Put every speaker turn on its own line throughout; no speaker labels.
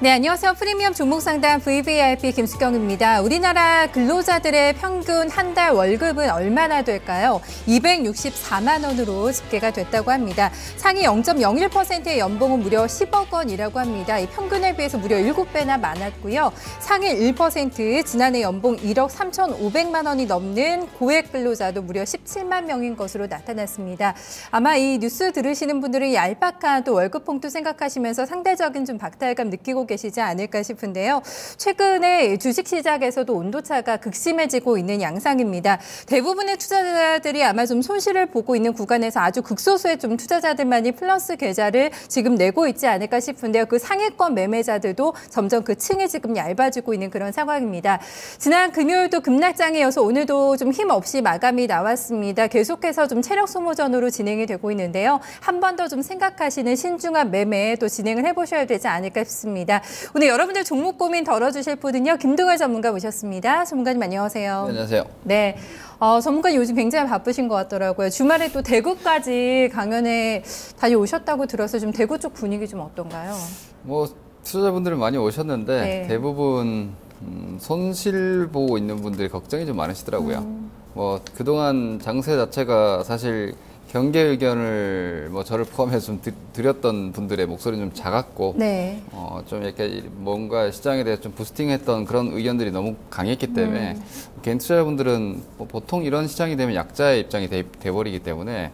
네, 안녕하세요. 프리미엄 종목 상담 VVIP 김수경입니다. 우리나라 근로자들의 평균 한 달 월급은 얼마나 될까요? 264만 원으로 집계가 됐다고 합니다. 상위 0.01%의 연봉은 무려 10억 원이라고 합니다. 이 평균에 비해서 무려 7배나 많았고요. 상위 1% 지난해 연봉 1억 3,500만 원이 넘는 고액 근로자도 무려 17만 명인 것으로 나타났습니다. 아마 이 뉴스 들으시는 분들은 얄팍한 또 월급 봉투 생각하시면서 상대적인 좀 박탈감 느끼고 계시지 않을까 싶은데요. 최근에 주식시장에서도 온도차가 극심해지고 있는 양상입니다. 대부분의 투자자들이 아마 좀 손실을 보고 있는 구간에서 아주 극소수의 좀 투자자들만이 플러스 계좌를 지금 내고 있지 않을까 싶은데요. 그 상위권 매매자들도 점점 그 층이 지금 얇아지고 있는 그런 상황입니다. 지난 금요일도 급락장이어서 오늘도 좀 힘없이 마감이 나왔습니다. 계속해서 좀 체력 소모전으로 진행이 되고 있는데요. 한 번 더 좀 생각하시는 신중한 매매 또 진행을 해보셔야 되지 않을까 싶습니다. 오늘 여러분들 종목 고민 덜어주실 분은요. 김동열 전문가 모셨습니다. 전문가님 안녕하세요.
네, 안녕하세요.
네, 전문가님 요즘 굉장히 바쁘신 것 같더라고요. 주말에 또 대구까지 강연에 다녀오셨다고 들어서 좀 대구 쪽 분위기 좀 어떤가요?
뭐 투자자분들은 많이 오셨는데
네.
대부분 손실 보고 있는 분들이 걱정이 좀 많으시더라고요. 뭐 그동안 장세 자체가 사실 경계 의견을 뭐 저를 포함해서 좀 드렸던 분들의 목소리는 좀 작았고,
네.
좀 이렇게 뭔가 시장에 대해서 좀 부스팅했던 그런 의견들이 너무 강했기 때문에 개인 투자자분들은 뭐 보통 이런 시장이 되면 약자의 입장이 돼버리기 때문에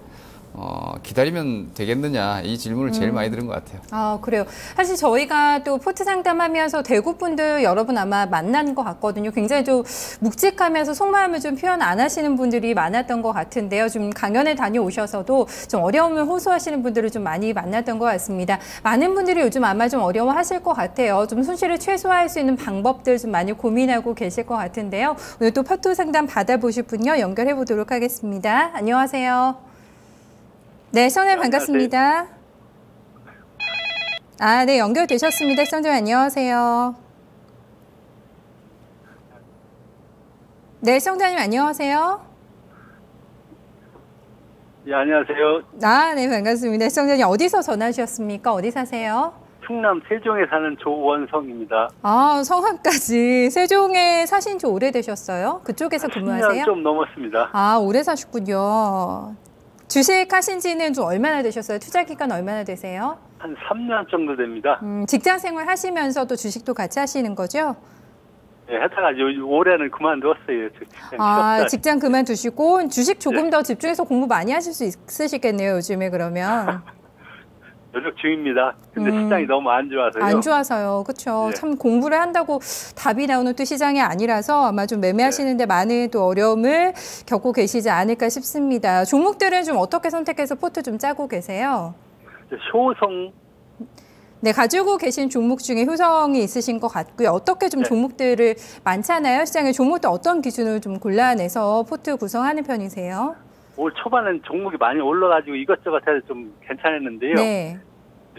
기다리면 되겠느냐 이 질문을 제일 많이 들은 것 같아요.
아, 그래요. 사실 저희가 또 포트 상담하면서 대구 분들 여러분 아마 만난 것 같거든요. 굉장히 좀 묵직하면서 속마음을 좀 표현 안 하시는 분들이 많았던 것 같은데요. 좀 강연에 다녀오셔서도 좀 어려움을 호소하시는 분들을 좀 많이 만났던 것 같습니다. 많은 분들이 요즘 아마 좀 어려워하실 것 같아요. 좀 손실을 최소화할 수 있는 방법들 좀 많이 고민하고 계실 것 같은데요. 오늘 또 포트 상담 받아보실 분요 연결해 보도록 하겠습니다. 안녕하세요. 네, 시청자님 반갑습니다. 아, 네, 연결되셨습니다. 시청자님 안녕하세요. 네, 시청자님 안녕하세요.
예, 안녕하세요.
아, 네, 반갑습니다. 시청자님 어디서 전화 주셨습니까? 어디 사세요?
충남 세종에 사는 조원성입니다.
아, 성함까지. 세종에 사신 지 오래되셨어요? 그쪽에서 근무하세요?
10년 좀 넘었습니다.
아, 오래 사셨군요. 주식 하신 지는 좀 얼마나 되셨어요? 투자 기간 얼마나 되세요?
한 3년 정도 됩니다.
직장 생활 하시면서도 주식도 같이 하시는 거죠?
예, 하다가 올해는 그만두었어요.
아, 직장 그만두시고 주식 조금 더 집중해서 공부 많이 하실 수 있으시겠네요, 요즘에 그러면.
노력 중입니다. 근데 시장이 너무 안 좋아서요.
안 좋아서요. 그렇죠.
예.
참 공부를 한다고 답이 나오는 또 시장이 아니라서 아마 좀 매매하시는데 많은 또 어려움을 겪고 계시지 않을까 싶습니다. 종목들은 좀 어떻게 선택해서 포트 좀 짜고 계세요?
효성.
네, 가지고 계신 종목 중에 효성이 있으신 것 같고요. 어떻게 좀 종목들을 많잖아요. 시장에 종목들 어떤 기준으로 좀 골라내서 포트 구성하는 편이세요?
올 초반엔 종목이 많이 올라가지고 이것저것 해서 좀 괜찮았는데요.
네.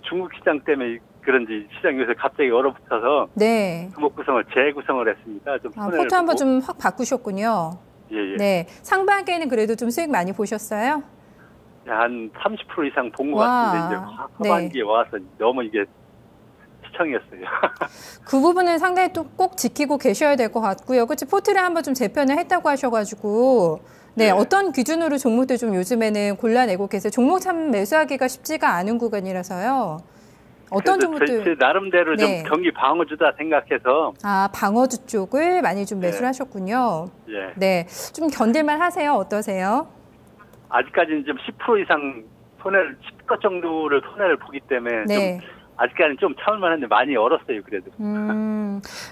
중국 시장 때문에 그런지 시장이 요새 갑자기 얼어붙어서
네.
종목 구성을 재구성을 했습니다. 좀
포트 한번 좀 확 바꾸셨군요.
예, 예.
네. 상반기에는 그래도 좀 수익 많이 보셨어요?
한 30% 이상 본 것
와.
같은데 이제 하반기에 와서 너무 이게 시청이었어요.
그 부분은 상당히 또 꼭 지키고 계셔야 될 것 같고요. 그치? 포트를 한번 좀 재편을 했다고 하셔가지고 네, 어떤 기준으로 종목들 좀 요즘에는 골라내고 계세요? 종목 참 매수하기가 쉽지가 않은 구간이라서 어떤 종목들?
제 나름대로
네.
좀 경기 방어주다 생각해서
아, 방어주 쪽을 많이 좀 매수를 하셨군요.
예.
네, 좀 견딜만 하세요? 어떠세요?
아직까지는 좀 10% 이상 손해를 10것 정도를 손해를 보기 때문에
네.
좀 아직까지는 좀 참을만한데 많이 얼었어요. 그래도.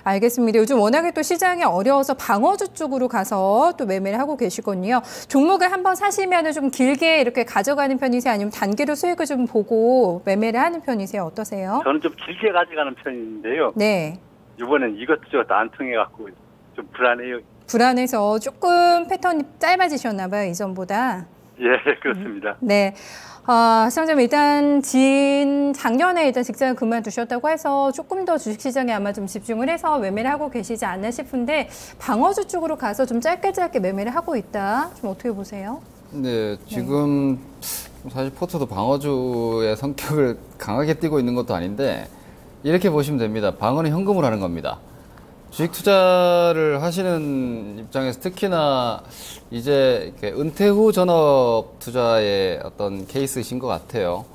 알겠습니다. 요즘 워낙에 또 시장이 어려워서 방어주 쪽으로 가서 또 매매를 하고 계시거든요. 종목을 한번 사시면 좀 길게 이렇게 가져가는 편이세요? 아니면 단기로 수익을 좀 보고 매매를 하는 편이세요? 어떠세요?
저는 좀 길게 가져가는 편인데요.
네.
이번엔 이것저것 안 통해갖고 좀 불안해요.
불안해서 조금 패턴이 짧아지셨나 봐요, 이전보다.
예, 그렇습니다.
네. 시청자님 일단 작년에 일단 직장을 그만두셨다고 해서 조금 더 주식시장에 아마 좀 집중을 해서 매매를 하고 계시지 않나 싶은데 방어주 쪽으로 가서 좀 짧게 매매를 하고 있다. 좀 어떻게 보세요?
네, 지금 사실 포트도 방어주의 성격을 강하게 띠고 있는 것도 아닌데 이렇게 보시면 됩니다. 방어는 현금으로 하는 겁니다. 주식 투자를 하시는 입장에서 특히나 이제 이렇게 은퇴 후 전업 투자의 어떤 케이스이신 것 같아요.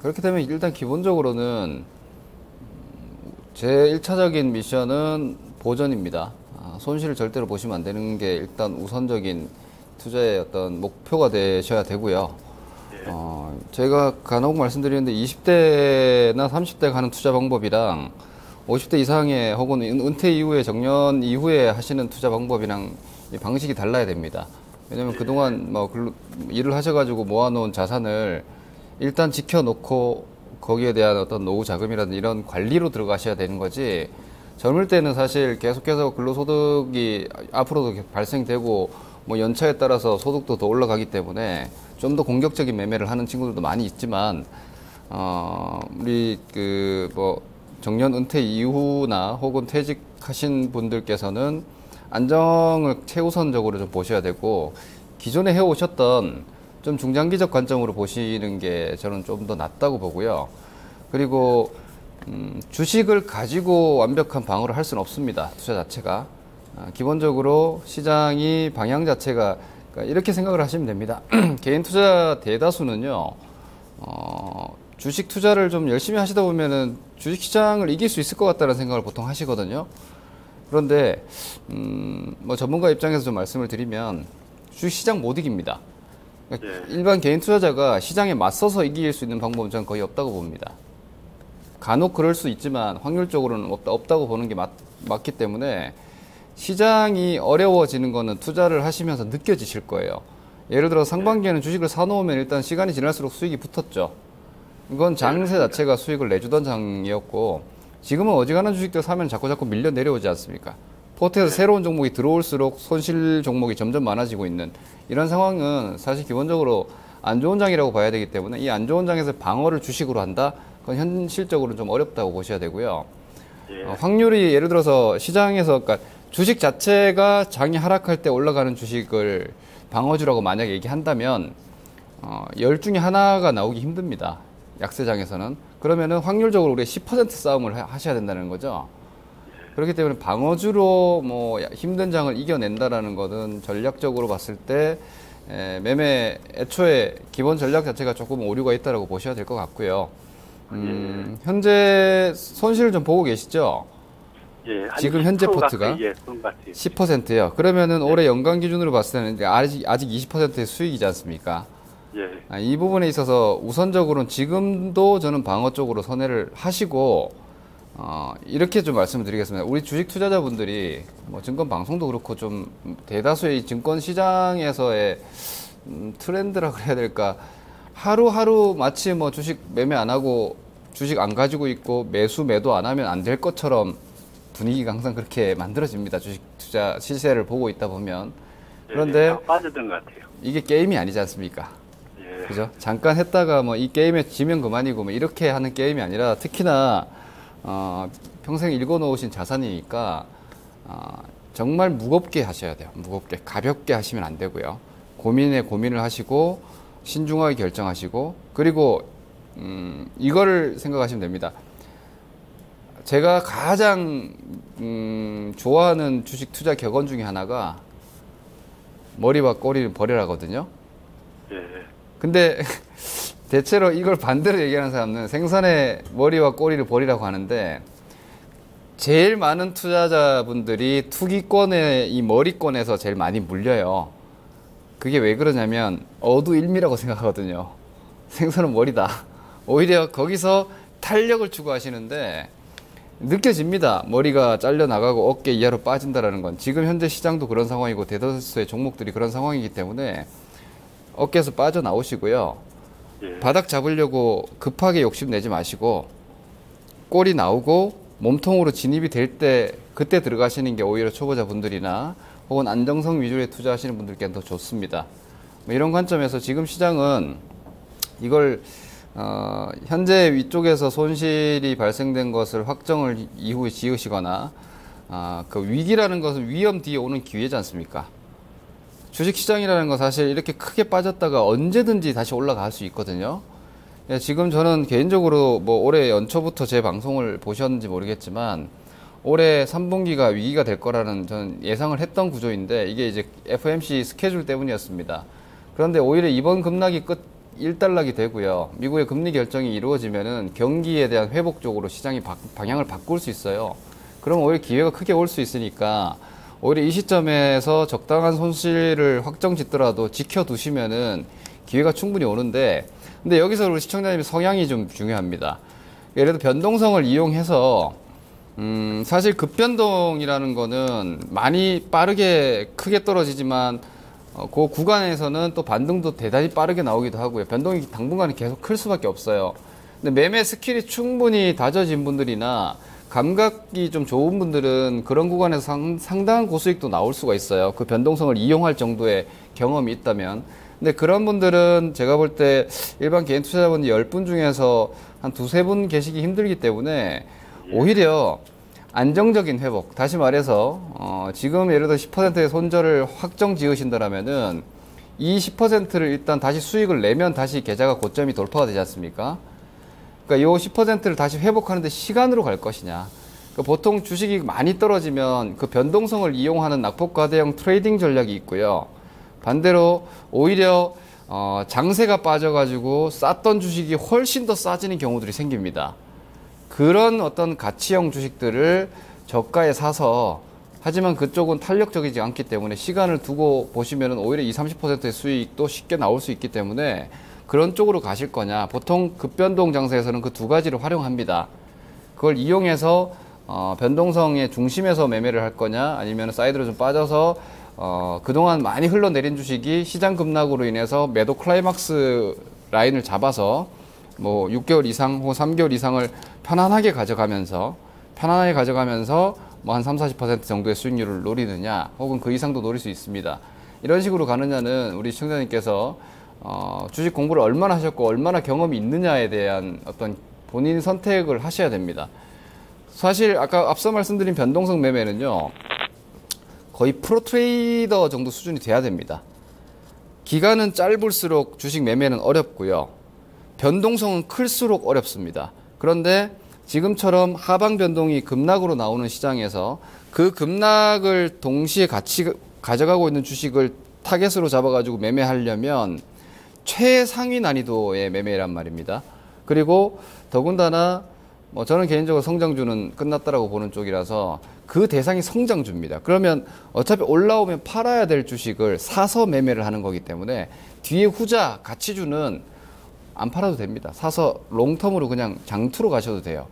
그렇게 되면 일단 기본적으로는 제 1차적인 미션은 보전입니다. 손실을 절대로 보시면 안 되는 게 일단 우선적인 투자의 어떤 목표가 되셔야 되고요. 제가 간혹 말씀드리는데 20대나 30대가 하는 투자 방법이랑 50대 이상의 혹은 은퇴 이후에 정년 이후에 하시는 투자 방법이랑 방식이 달라야 됩니다. 왜냐면 그동안 뭐 일을 하셔가지고 모아놓은 자산을 일단 지켜놓고 거기에 대한 어떤 노후 자금이라든지 이런 관리로 들어가셔야 되는 거지, 젊을 때는 사실 계속해서 근로소득이 앞으로도 발생되고 뭐 연차에 따라서 소득도 더 올라가기 때문에 좀 더 공격적인 매매를 하는 친구들도 많이 있지만, 우리 정년 은퇴 이후나 혹은 퇴직하신 분들께서는 안정을 최우선적으로 좀 보셔야 되고, 기존에 해오셨던 좀 중장기적 관점으로 보시는 게 저는 좀 더 낫다고 보고요. 그리고 주식을 가지고 완벽한 방어를 할 수는 없습니다. 투자 자체가. 기본적으로 시장이 방향 자체가, 그러니까 이렇게 생각을 하시면 됩니다. 개인 투자 대다수는요, 주식 투자를 좀 열심히 하시다 보면은 주식 시장을 이길 수 있을 것 같다는 생각을 보통 하시거든요. 그런데, 뭐 전문가 입장에서 좀 말씀을 드리면 주식 시장 못 이깁니다. 그러니까 일반 개인 투자자가 시장에 맞서서 이길 수 있는 방법은 저는 거의 없다고 봅니다. 간혹 그럴 수 있지만 확률적으로는 없다고 보는 게 맞기 때문에 시장이 어려워지는 거는 투자를 하시면서 느껴지실 거예요. 예를 들어 상반기에는 주식을 사놓으면 일단 시간이 지날수록 수익이 붙었죠. 이건 장세 자체가 수익을 내주던 장이었고, 지금은 어지간한 주식들 사면 자꾸 밀려 내려오지 않습니까? 포트에서 새로운 종목이 들어올수록 손실 종목이 점점 많아지고 있는 이런 상황은 사실 기본적으로 안 좋은 장이라고 봐야 되기 때문에, 이 안 좋은 장에서 방어를 주식으로 한다? 그건 현실적으로 좀 어렵다고 보셔야 되고요. 확률이 예를 들어서 시장에서, 그러니까 주식 자체가 장이 하락할 때 올라가는 주식을 방어주라고 만약에 얘기한다면 10 중에 하나가 나오기 힘듭니다. 약세장에서는. 그러면은 확률적으로 우리가 10% 싸움을 하셔야 된다는 거죠. 그렇기 때문에 방어주로 뭐 힘든 장을 이겨낸다라는 것은 전략적으로 봤을 때 매매 애초에 기본 전략 자체가 조금 오류가 있다라고 보셔야 될 것 같고요. 현재 손실을 좀 보고 계시죠?
예,
지금 현재 포트가 10%요. 그러면은 올해 연간 기준으로 봤을 때는 아직 20%의 수익이지 않습니까?
예.
이 부분에 있어서 우선적으로는 지금도 저는 방어 쪽으로 선회를 하시고, 이렇게 좀 말씀을 드리겠습니다. 우리 주식 투자자분들이 뭐 증권 방송도 그렇고 좀 대다수의 증권 시장에서의 트렌드라 그래야 될까? 하루하루 마치 뭐 주식 매매 안 하고 주식 안 가지고 있고 매수 매도 안 하면 안 될 것처럼 분위기가 항상 그렇게 만들어집니다. 주식 투자 시세를 보고 있다 보면. 그런데
빠졌던 것 같아요.
이게 게임이 아니지 않습니까? 그죠? 잠깐 했다가 뭐 이 게임에 지면 그만이고 뭐 이렇게 하는 게임이 아니라, 특히나 평생 읽어놓으신 자산이니까 정말 무겁게 하셔야 돼요. 무겁게, 가볍게 하시면 안 되고요. 고민을 하시고 신중하게 결정하시고, 그리고 이거를 생각하시면 됩니다. 제가 가장 좋아하는 주식 투자 격언 중에 하나가 머리와 꼬리를 버리라거든요. 근데 대체로 이걸 반대로 얘기하는 사람은 생선의 머리와 꼬리를 버리라고 하는데, 제일 많은 투자자분들이 투기권의 이 머리권에서 제일 많이 물려요. 그게 왜 그러냐면 어두일미라고 생각하거든요. 생선은 머리다. 오히려 거기서 탄력을 추구하시는데 느껴집니다. 머리가 잘려나가고 어깨 이하로 빠진다라는 건. 지금 현재 시장도 그런 상황이고 대다수의 종목들이 그런 상황이기 때문에 어깨에서 빠져나오시고요. 바닥 잡으려고 급하게 욕심내지 마시고, 꼬리 나오고 몸통으로 진입이 될 때 그때 들어가시는 게 오히려 초보자분들이나 혹은 안정성 위주의 투자하시는 분들께는 더 좋습니다. 뭐 이런 관점에서 지금 시장은 이걸 현재 위쪽에서 손실이 발생된 것을 확정을 이후에 지으시거나, 그 위기라는 것은 위험 뒤에 오는 기회지 않습니까? 주식시장이라는 건 사실 이렇게 크게 빠졌다가 언제든지 다시 올라갈 수 있거든요. 예, 지금 저는 개인적으로 뭐 올해 연초부터 제 방송을 보셨는지 모르겠지만 올해 3분기가 위기가 될 거라는 저는 예상을 했던 구조인데 이게 이제 FOMC 스케줄 때문이었습니다. 그런데 오히려 이번 급락이 끝 일단락이 되고요. 미국의 금리 결정이 이루어지면은 경기에 대한 회복 쪽으로 시장이 방향을 바꿀 수 있어요. 그럼 오히려 기회가 크게 올 수 있으니까 오히려 이 시점에서 적당한 손실을 확정 짓더라도 지켜두시면은 기회가 충분히 오는데 근데 여기서 우리 시청자님의 성향이 좀 중요합니다. 예를 들어 변동성을 이용해서 사실 급변동이라는 거는 많이 빠르게 크게 떨어지지만 그 구간에서는 또 반등도 대단히 빠르게 나오기도 하고요. 변동이 당분간은 계속 클 수밖에 없어요. 근데 매매 스킬이 충분히 다져진 분들이나 감각이 좀 좋은 분들은 그런 구간에서 상당한 고수익도 나올 수가 있어요. 그 변동성을 이용할 정도의 경험이 있다면. 근데 그런 분들은 제가 볼 때 일반 개인 투자자분 10분 중에서 한 두세 분 계시기 힘들기 때문에 오히려 안정적인 회복, 다시 말해서 지금 예를 들어 10%의 손절을 확정 지으신다면은 이 10%를 일단 다시 수익을 내면 다시 계좌가 고점이 돌파가 되지 않습니까? 그러니까 요 10%를 다시 회복하는데 시간으로 갈 것이냐. 그러니까 보통 주식이 많이 떨어지면 그 변동성을 이용하는 낙폭과대형 트레이딩 전략이 있고요. 반대로 오히려 장세가 빠져가지고 쌌던 주식이 훨씬 더 싸지는 경우들이 생깁니다. 그런 어떤 가치형 주식들을 저가에 사서 하지만 그쪽은 탄력적이지 않기 때문에 시간을 두고 보시면 오히려 20, 30%의 수익도 쉽게 나올 수 있기 때문에 그런 쪽으로 가실 거냐. 보통 급변동 장세에서는 그 두 가지를 활용합니다. 그걸 이용해서 변동성의 중심에서 매매를 할 거냐 아니면 사이드로 좀 빠져서 그동안 많이 흘러내린 주식이 시장 급락으로 인해서 매도 클라이막스 라인을 잡아서 뭐 6개월 이상 혹은 3개월 이상을 편안하게 가져가면서 뭐 한 3, 40% 정도의 수익률을 노리느냐 혹은 그 이상도 노릴 수 있습니다. 이런 식으로 가느냐는 우리 시청자님께서 주식 공부를 얼마나 하셨고 얼마나 경험이 있느냐에 대한 어떤 본인 선택을 하셔야 됩니다. 사실 아까 앞서 말씀드린 변동성 매매는요. 거의 프로 트레이더 정도 수준이 돼야 됩니다. 기간은 짧을수록 주식 매매는 어렵고요. 변동성은 클수록 어렵습니다. 그런데 지금처럼 하방 변동이 급락으로 나오는 시장에서 그 급락을 동시에 같이 가져가고 있는 주식을 타겟으로 잡아가지고 매매하려면 최상위 난이도의 매매란 말입니다. 그리고 더군다나 뭐 저는 개인적으로 성장주는 끝났다라고 보는 쪽이라서 그 대상이 성장주입니다. 그러면 어차피 올라오면 팔아야 될 주식을 사서 매매를 하는 거기 때문에 뒤에 후자 가치주는 안 팔아도 됩니다. 사서 롱텀으로 그냥 장투로 가셔도 돼요.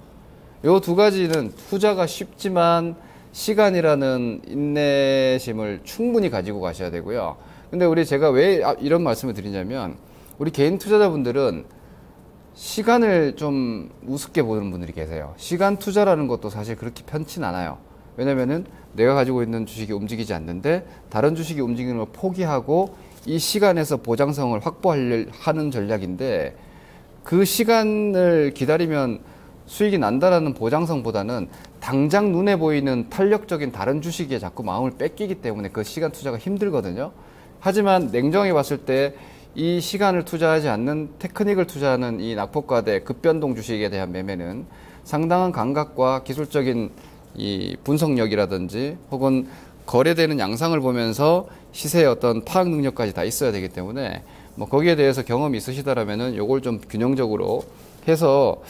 요 두 가지는 후자가 쉽지만 시간이라는 인내심을 충분히 가지고 가셔야 되고요. 근데 제가 왜 이런 말씀을 드리냐면 우리 개인 투자자분들은 시간을 좀 우습게 보는 분들이 계세요. 시간 투자라는 것도 사실 그렇게 편치는 않아요. 왜냐면은 내가 가지고 있는 주식이 움직이지 않는데 다른 주식이 움직이는 걸 포기하고 이 시간에서 보장성을 확보하는 전략인데 그 시간을 기다리면 수익이 난다라는 보장성보다는 당장 눈에 보이는 탄력적인 다른 주식에 자꾸 마음을 뺏기기 때문에 그 시간 투자가 힘들거든요. 하지만 냉정히 봤을 때 이 시간을 투자하지 않는 테크닉을 투자하는 이 낙폭과대 급변동 주식에 대한 매매는 상당한 감각과 기술적인 이 분석력이라든지 혹은 거래되는 양상을 보면서 시세의 어떤 파악 능력까지 다 있어야 되기 때문에 뭐 거기에 대해서 경험이 있으시다라면은 요걸 좀 균형적으로 해서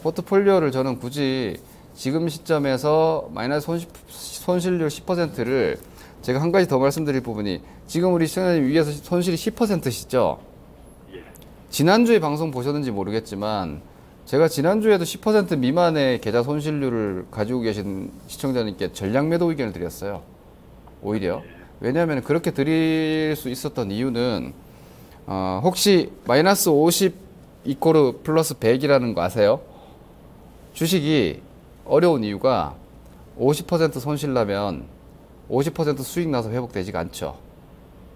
포트폴리오를 저는 굳이 지금 시점에서 마이너스 손실률 10%를 제가 한 가지 더 말씀드릴 부분이 지금 우리 시청자님 위에서 손실이 10%시죠?
예.
지난주에 방송 보셨는지 모르겠지만 제가 지난주에도 10% 미만의 계좌 손실률을 가지고 계신 시청자님께 전략 매도 의견을 드렸어요. 오히려. 왜냐하면 그렇게 드릴 수 있었던 이유는 혹시 마이너스 50 이코르 플러스 100이라는 거 아세요? 주식이 어려운 이유가 50% 손실 나면 50% 수익 나서 회복되지가 않죠.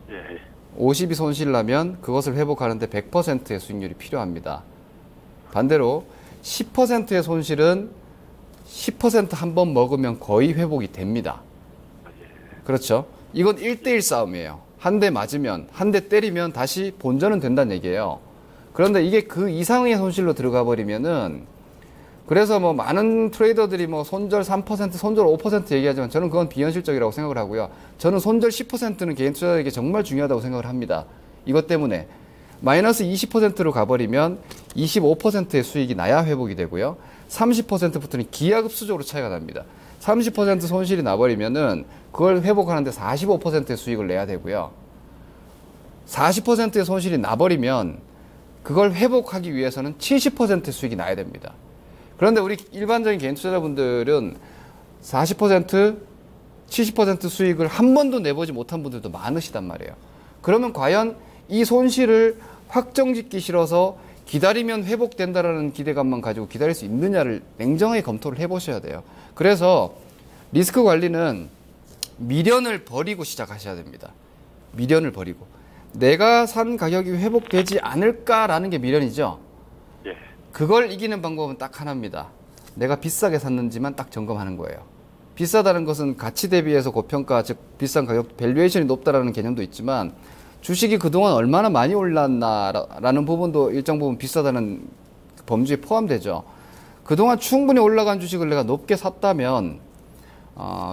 예.
50이 손실 나면 그것을 회복하는데 100%의 수익률이 필요합니다. 반대로 10%의 손실은 10% 한 번 먹으면 거의 회복이 됩니다. 그렇죠? 이건 1대1 싸움이에요. 한 대 맞으면, 한 대 때리면 다시 본전은 된다는 얘기예요. 그런데 이게 그 이상의 손실로 들어가 버리면은 그래서 뭐 많은 트레이더들이 뭐 손절 3%, 손절 5% 얘기하지만 저는 그건 비현실적이라고 생각을 하고요. 저는 손절 10%는 개인 투자자에게 정말 중요하다고 생각을 합니다. 이것 때문에 마이너스 20%로 가버리면 25%의 수익이 나야 회복이 되고요. 30%부터는 기하급수적으로 차이가 납니다. 30% 손실이 나버리면은 그걸 회복하는데 45%의 수익을 내야 되고요. 40%의 손실이 나버리면 그걸 회복하기 위해서는 70%의 수익이 나야 됩니다. 그런데 우리 일반적인 개인 투자자분들은 40%, 70% 수익을 한 번도 내보지 못한 분들도 많으시단 말이에요. 그러면 과연 이 손실을 확정짓기 싫어서 기다리면 회복된다라는 기대감만 가지고 기다릴 수 있느냐를 냉정하게 검토를 해보셔야 돼요. 그래서 리스크 관리는 미련을 버리고 시작하셔야 됩니다. 미련을 버리고. 내가 산 가격이 회복되지 않을까라는 게 미련이죠.
예.
그걸 이기는 방법은 딱 하나입니다. 내가 비싸게 샀는지만 딱 점검하는 거예요. 비싸다는 것은 가치 대비해서 고평가, 즉 비싼 가격, 밸류에이션이 높다라는 개념도 있지만 주식이 그동안 얼마나 많이 올랐나라는 부분도 일정 부분 비싸다는 범주에 포함되죠. 그동안 충분히 올라간 주식을 내가 높게 샀다면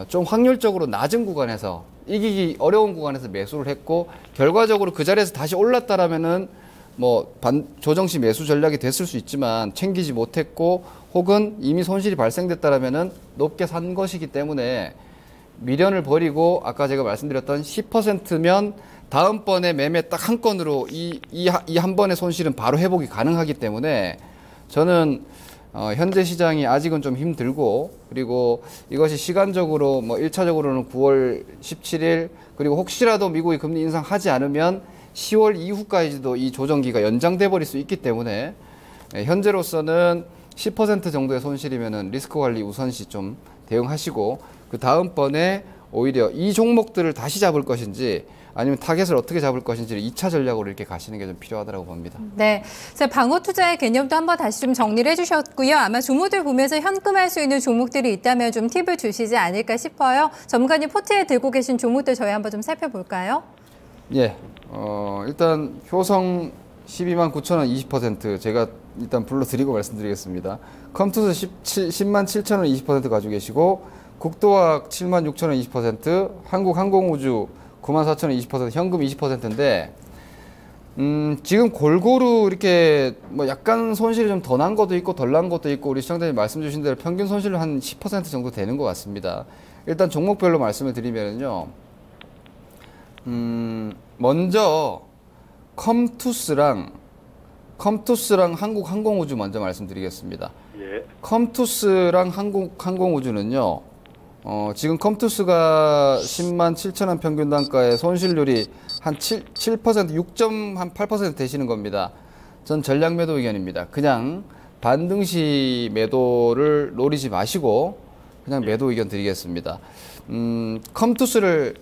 좀 확률적으로 낮은 구간에서 이기기 어려운 구간에서 매수를 했고 결과적으로 그 자리에서 다시 올랐다라면은 뭐 조정시 매수 전략이 됐을 수 있지만 챙기지 못했고 혹은 이미 손실이 발생됐다라면은 높게 산 것이기 때문에 미련을 버리고 아까 제가 말씀드렸던 10%면 다음번에 매매 딱 한 건으로 이 한 번의 손실은 바로 회복이 가능하기 때문에 저는 현재 시장이 아직은 좀 힘들고 그리고 이것이 시간적으로 뭐 1차적으로는 9월 17일 그리고 혹시라도 미국이 금리 인상하지 않으면 10월 이후까지도 이 조정기가 연장돼 버릴 수 있기 때문에 현재로서는 10% 정도의 손실이면은 리스크 관리 우선시 좀 대응하시고 그 다음번에 오히려 이 종목들을 다시 잡을 것인지 아니면 타겟을 어떻게 잡을 것인지를 2차 전략으로 이렇게 가시는 게 좀 필요하다고 봅니다.
네, 자, 방어 투자의 개념도 한번 다시 좀 정리를 해주셨고요. 아마 종목들 보면서 현금할 수 있는 종목들이 있다면 좀 팁을 주시지 않을까 싶어요. 전문가님 포트에 들고 계신 종목들 저희 한번 좀 살펴볼까요?
예, 일단 효성 12만 9천 원 20% 제가 일단 불러드리고 말씀드리겠습니다. 컴투스 10만 7천 원 20% 가지고 계시고 국도화학 7만 6천 원 20%, 한국항공우주 9만 4천 원 20%, 현금 20%인데 지금 골고루 이렇게 뭐 약간 손실이 좀 더 난 것도 있고 덜 난 것도 있고 우리 시청자님 말씀 주신 대로 평균 손실은 한 10% 정도 되는 것 같습니다. 일단 종목별로 말씀을 드리면요. 먼저 컴투스랑 한국항공우주 먼저 말씀드리겠습니다.
예.
컴투스랑 한국항공우주는요. 지금 컴투스가 10만 7천 원 평균 단가의 손실률이 한 7%, 6.8% 되시는 겁니다. 전 전략 매도 의견입니다. 그냥 반등시 매도를 노리지 마시고 그냥 매도 의견 드리겠습니다. 컴투스를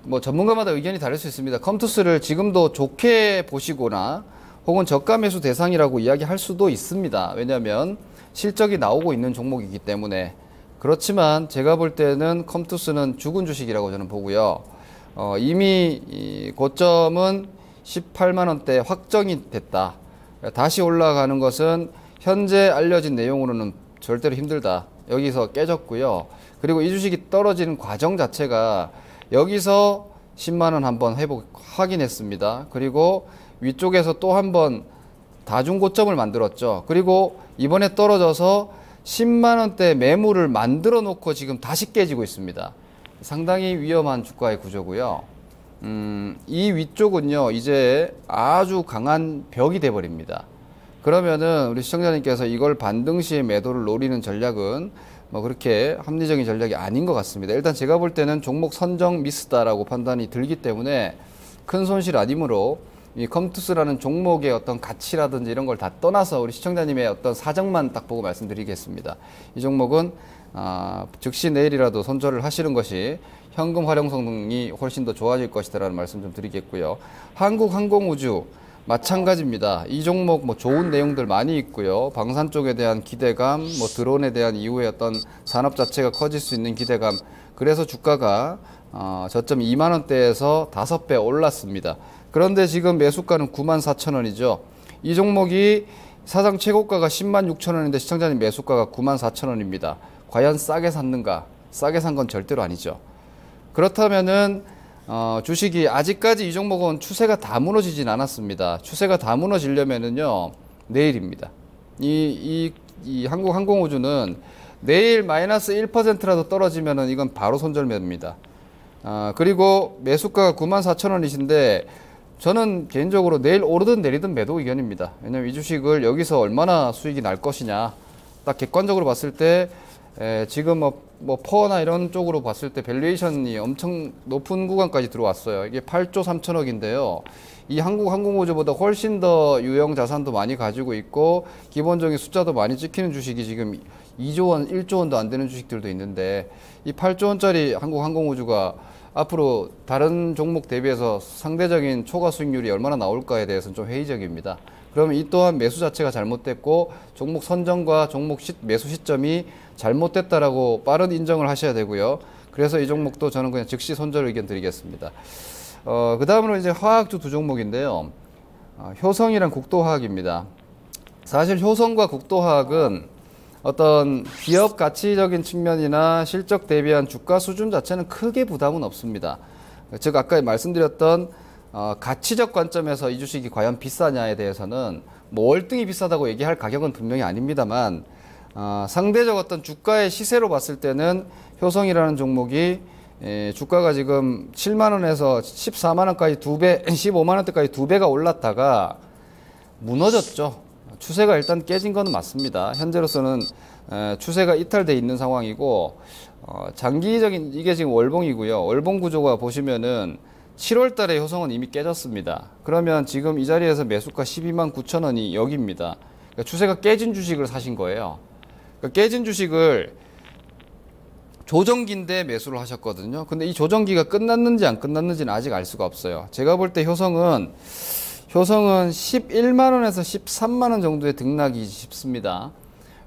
뭐 전문가마다 의견이 다를 수 있습니다. 컴투스를 지금도 좋게 보시거나 혹은 저가 매수 대상이라고 이야기할 수도 있습니다. 왜냐하면 실적이 나오고 있는 종목이기 때문에. 그렇지만 제가 볼 때는 컴투스는 죽은 주식이라고 저는 보고요. 이미 이 고점은 18만 원대 확정이 됐다. 다시 올라가는 것은 현재 알려진 내용으로는 절대로 힘들다. 여기서 깨졌고요. 그리고 이 주식이 떨어지는 과정 자체가 여기서 10만 원 한번 확인했습니다. 그리고 위쪽에서 또 한번 다중고점을 만들었죠. 그리고 이번에 떨어져서 10만 원대 매물을 만들어 놓고 지금 다시 깨지고 있습니다. 상당히 위험한 주가의 구조고요. 이 위쪽은요, 이제 아주 강한 벽이 돼버립니다. 그러면은 우리 시청자님께서 이걸 반등 시에 매도를 노리는 전략은 뭐 그렇게 합리적인 전략이 아닌 것 같습니다. 일단 제가 볼 때는 종목 선정 미스다라고 판단이 들기 때문에 큰 손실 아니므로 이 컴투스라는 종목의 어떤 가치라든지 이런 걸 다 떠나서 우리 시청자님의 어떤 사정만 딱 보고 말씀드리겠습니다. 이 종목은 즉시 내일이라도 손절을 하시는 것이 현금 활용성이 훨씬 더 좋아질 것이다라는 말씀 좀 드리겠고요. 한국항공우주 마찬가지입니다. 이 종목 뭐 좋은 내용들 많이 있고요. 방산 쪽에 대한 기대감, 뭐 드론에 대한 이후에 어떤 산업 자체가 커질 수 있는 기대감. 그래서 주가가 저점 2만 원대에서 5배 올랐습니다. 그런데 지금 매수가는 9만 4천 원이죠. 이 종목이 사상 최고가가 10만 6천 원인데 시청자님 매수가가 9만 4천 원입니다. 과연 싸게 샀는가? 싸게 산 건 절대로 아니죠. 그렇다면은 주식이 아직까지 이 종목은 추세가 다 무너지진 않았습니다. 추세가 다 무너지려면은요 내일입니다. 이 한국항공우주는 내일 마이너스 1%라도 떨어지면은 이건 바로 손절매입니다. 그리고 매수가가 94,000원이신데 저는 개인적으로 내일 오르든 내리든 매도 의견입니다. 왜냐면 이 주식을 여기서 얼마나 수익이 날 것이냐. 딱 객관적으로 봤을 때 지금 뭐 퍼나 이런 쪽으로 봤을 때 밸류에이션이 엄청 높은 구간까지 들어왔어요. 이게 8조 3천억인데요. 이 한국항공우주보다 훨씬 더 유형 자산도 많이 가지고 있고 기본적인 숫자도 많이 찍히는 주식이 지금 2조 원, 1조 원도 안 되는 주식들도 있는데 이 8조 원짜리 한국항공우주가 앞으로 다른 종목 대비해서 상대적인 초과 수익률이 얼마나 나올까에 대해서는 좀 회의적입니다. 그러면 이 또한 매수 자체가 잘못됐고 종목 선정과 종목 매수 시점이 잘못됐다라고 빠른 인정을 하셔야 되고요. 그래서 이 종목도 저는 그냥 즉시 손절 의견 드리겠습니다. 그 다음으로 이제 화학주 두 종목인데요. 효성이랑 국도화학입니다. 사실 효성과 국도화학은 어떤 기업 가치적인 측면이나 실적 대비한 주가 수준 자체는 크게 부담은 없습니다. 즉 아까 말씀드렸던 가치적 관점에서 이 주식이 과연 비싸냐에 대해서는 뭐 월등히 비싸다고 얘기할 가격은 분명히 아닙니다만 상대적 어떤 주가의 시세로 봤을 때는 효성이라는 종목이 주가가 지금 7만원에서 14만원까지 2배, 15만원대까지 2배가 올랐다가 무너졌죠. 추세가 일단 깨진 건 맞습니다. 현재로서는 추세가 이탈돼 있는 상황이고 장기적인 이게 지금 월봉이고요. 월봉 구조가 보시면은 7월 달에 효성은 이미 깨졌습니다. 그러면 지금 이 자리에서 매수가 12만 9천 원이 여기입니다. 그러니까 추세가 깨진 주식을 사신 거예요. 그러니까 깨진 주식을 조정기인데 매수를 하셨거든요. 근데 이 조정기가 끝났는지 안 끝났는지는 아직 알 수가 없어요. 제가 볼 때 효성은 11만원에서 13만원 정도의 등락이 싶습니다.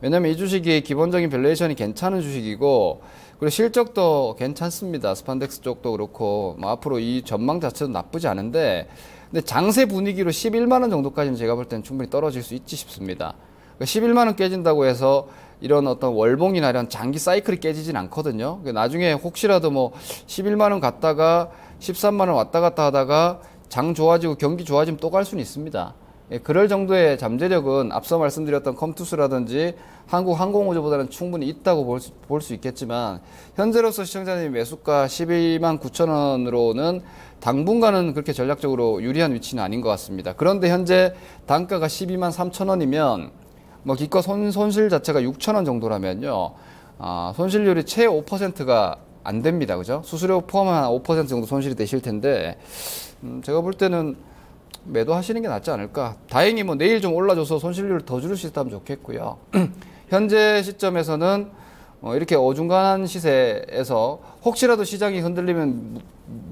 왜냐면 이 주식이 기본적인 밸류에이션이 괜찮은 주식이고 그리고 실적도 괜찮습니다. 스판덱스 쪽도 그렇고 뭐 앞으로 이 전망 자체도 나쁘지 않은데 근데 장세 분위기로 11만원 정도까지는 제가 볼 때는 충분히 떨어질 수 있지 싶습니다. 그러니까 11만원 깨진다고 해서 이런 어떤 월봉이나 이런 장기 사이클이 깨지진 않거든요. 나중에 혹시라도 뭐 11만원 갔다가 13만원 왔다 갔다 하다가 장 좋아지고 경기 좋아지면 또 갈 수는 있습니다. 그럴 정도의 잠재력은 앞서 말씀드렸던 컴투스라든지 한국항공우주보다는 충분히 있다고 볼 수 있겠지만 현재로서 시청자님 매수가 12만 9천 원으로는 당분간은 그렇게 전략적으로 유리한 위치는 아닌 것 같습니다. 그런데 현재 단가가 12만 3천 원이면 뭐 기껏 손실 자체가 6천 원 정도라면요. 손실률이 채 5%가 안 됩니다. 그죠? 수수료 포함한 5% 정도 손실이 되실 텐데 제가 볼 때는 매도하시는 게 낫지 않을까. 다행히 뭐 내일 좀 올라줘서 손실률을 더 줄일 수 있다면 좋겠고요. 현재 시점에서는 이렇게 어중간한 시세에서 혹시라도 시장이 흔들리면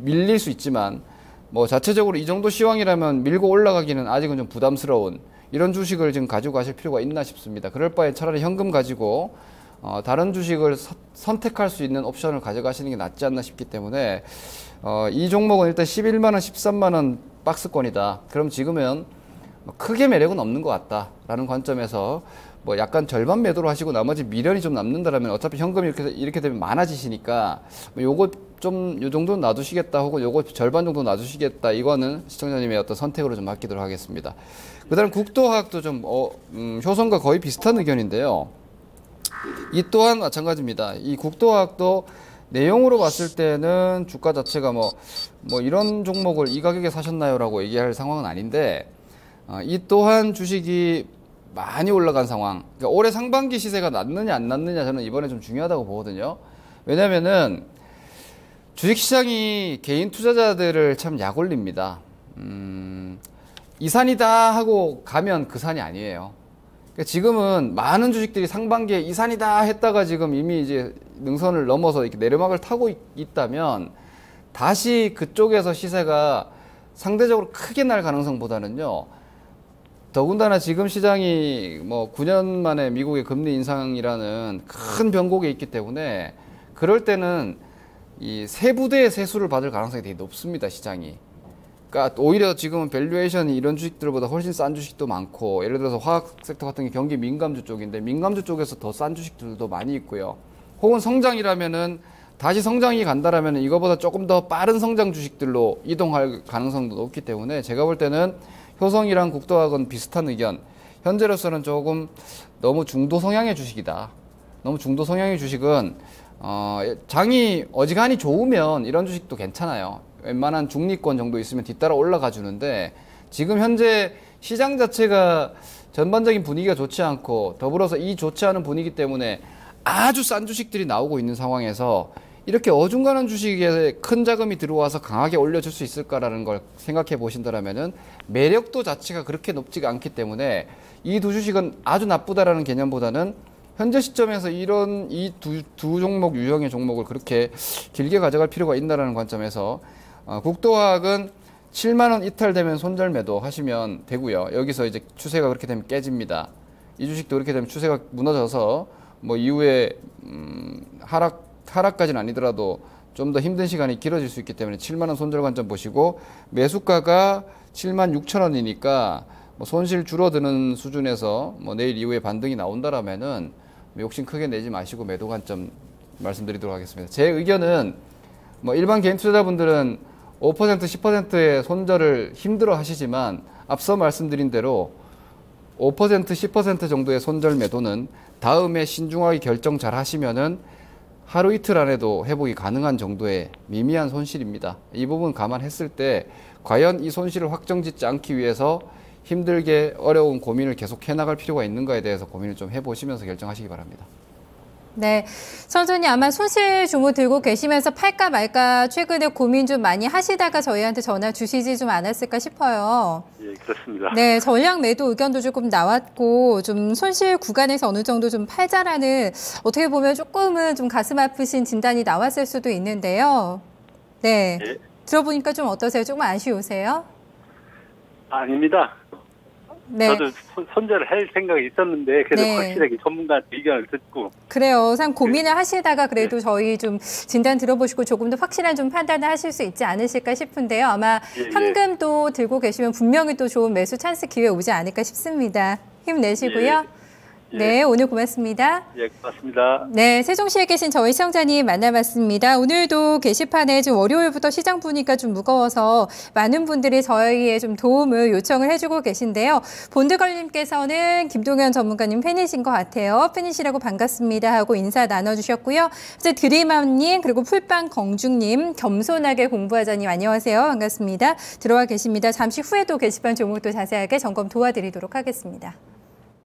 밀릴 수 있지만 뭐 자체적으로 이 정도 시황이라면 밀고 올라가기는 아직은 좀 부담스러운 이런 주식을 지금 가지고 가실 필요가 있나 싶습니다. 그럴 바에 차라리 현금 가지고 다른 주식을 선택할 수 있는 옵션을 가져가시는 게 낫지 않나 싶기 때문에 이 종목은 일단 11만원, 13만원 박스권이다. 그럼 지금은 크게 매력은 없는 것 같다라는 관점에서 뭐 약간 절반 매도로 하시고 나머지 미련이 좀 남는다라면 어차피 현금이 이렇게 되면 많아지시니까 뭐 요거 좀 요 정도는 놔두시겠다 혹은 요거 절반 정도 놔두시겠다 이거는 시청자님의 어떤 선택으로 좀 맡기도록 하겠습니다. 그다음 국도화학도 좀 효성과 거의 비슷한 의견인데요. 이 또한 마찬가지입니다. 이 국도화학도 내용으로 봤을 때는 주가 자체가 뭐 이런 종목을 이 가격에 사셨나요라고 얘기할 상황은 아닌데 이 또한 주식이 많이 올라간 상황. 그러니까 올해 상반기 시세가 낮느냐 안 낮느냐 저는 이번에 좀 중요하다고 보거든요. 왜냐면은 주식시장이 개인 투자자들을 참 약올립니다. 이 산이다 하고 가면 그 산이 아니에요. 그러니까 지금은 많은 주식들이 상반기에 이 산이다 했다가 지금 이미 이제 능선을 넘어서 이렇게 내리막을 타고 있다면 다시 그쪽에서 시세가 상대적으로 크게 날 가능성보다는요. 더군다나 지금 시장이 뭐 9년 만에 미국의 금리 인상이라는 큰 변곡에 있기 때문에 그럴 때는 이 세 부대의 세수를 받을 가능성이 되게 높습니다, 시장이. 그러니까 오히려 지금은 밸류에이션이 이런 주식들보다 훨씬 싼 주식도 많고, 예를 들어서 화학 섹터 같은 게 경기 민감주 쪽인데 민감주 쪽에서 더 싼 주식들도 많이 있고요. 혹은 성장이라면은 다시 성장이 간다라면 이거보다 조금 더 빠른 성장 주식들로 이동할 가능성도 높기 때문에 제가 볼 때는 효성이랑 국도학은 비슷한 의견. 현재로서는 조금 너무 중도 성향의 주식이다. 너무 중도 성향의 주식은 장이 어지간히 좋으면 이런 주식도 괜찮아요. 웬만한 중리권 정도 있으면 뒤따라 올라가 주는데 지금 현재 시장 자체가 전반적인 분위기가 좋지 않고 더불어서 이 좋지 않은 분위기 때문에 아주 싼 주식들이 나오고 있는 상황에서 이렇게 어중간한 주식에 큰 자금이 들어와서 강하게 올려줄 수 있을까라는 걸 생각해 보신다면은 매력도 자체가 그렇게 높지가 않기 때문에 이 두 주식은 아주 나쁘다라는 개념보다는 현재 시점에서 이런 이 두 종목 유형의 종목을 그렇게 길게 가져갈 필요가 있나라는 관점에서 국도화학은 7만 원 이탈되면 손절 매도 하시면 되고요. 여기서 이제 추세가 그렇게 되면 깨집니다. 이 주식도 그렇게 되면 추세가 무너져서 뭐 이후에 하락까지는 아니더라도 좀 더 힘든 시간이 길어질 수 있기 때문에 7만 원 손절 관점 보시고 매수가가 7만 6천 원이니까 뭐 손실 줄어드는 수준에서 뭐 내일 이후에 반등이 나온다라면은 욕심 크게 내지 마시고 매도 관점 말씀드리도록 하겠습니다. 제 의견은 뭐 일반 개인 투자자분들은 5% 10%의 손절을 힘들어 하시지만 앞서 말씀드린 대로 5% 10% 정도의 손절 매도는 다음에 신중하게 결정 잘 하시면은 하루 이틀 안에도 회복이 가능한 정도의 미미한 손실입니다. 이 부분 감안했을 때 과연 이 손실을 확정짓지 않기 위해서 힘들게 어려운 고민을 계속 해나갈 필요가 있는가에 대해서 고민을 좀 해보시면서 결정하시기 바랍니다.
네, 선생님 아마 손실 주문 들고 계시면서 팔까 말까 최근에 고민 좀 많이 하시다가 저희한테 전화 주시지 좀 않았을까 싶어요.
예, 그렇습니다.
네, 전량 매도 의견도 조금 나왔고 좀 손실 구간에서 어느 정도 좀 팔자라는 어떻게 보면 조금은 좀 가슴 아프신 진단이 나왔을 수도 있는데요. 네,
예.
들어보니까 좀 어떠세요? 조금 아쉬우세요?
아닙니다.
네.
저도 손절을 할 생각이 있었는데 그래도
네.
확실하게 전문가한테 의견을 듣고
그래요. 참 고민을 하시다가 그래도 저희 좀 진단 들어보시고 조금 더 확실한 좀 판단을 하실 수 있지 않으실까 싶은데요. 아마
예, 예.
현금도 들고 계시면 분명히 또 좋은 매수 찬스 기회 오지 않을까 싶습니다. 힘내시고요.
예.
네, 오늘 고맙습니다.
예, 고맙습니다.
네, 세종시에 계신 저희 시청자님 만나봤습니다. 오늘도 게시판에 좀 월요일부터 시장 보니까 좀 무거워서 많은 분들이 저희의 좀 도움을 요청을 해주고 계신데요. 본드걸님께서는 김동현 전문가님 팬이신 것 같아요. 팬이시라고 반갑습니다 하고 인사 나눠주셨고요. 이제 드리맘님 그리고 풀빵공중님 겸손하게 공부하자님 안녕하세요. 반갑습니다. 들어와 계십니다. 잠시 후에도 게시판 종목도 자세하게 점검 도와드리도록 하겠습니다.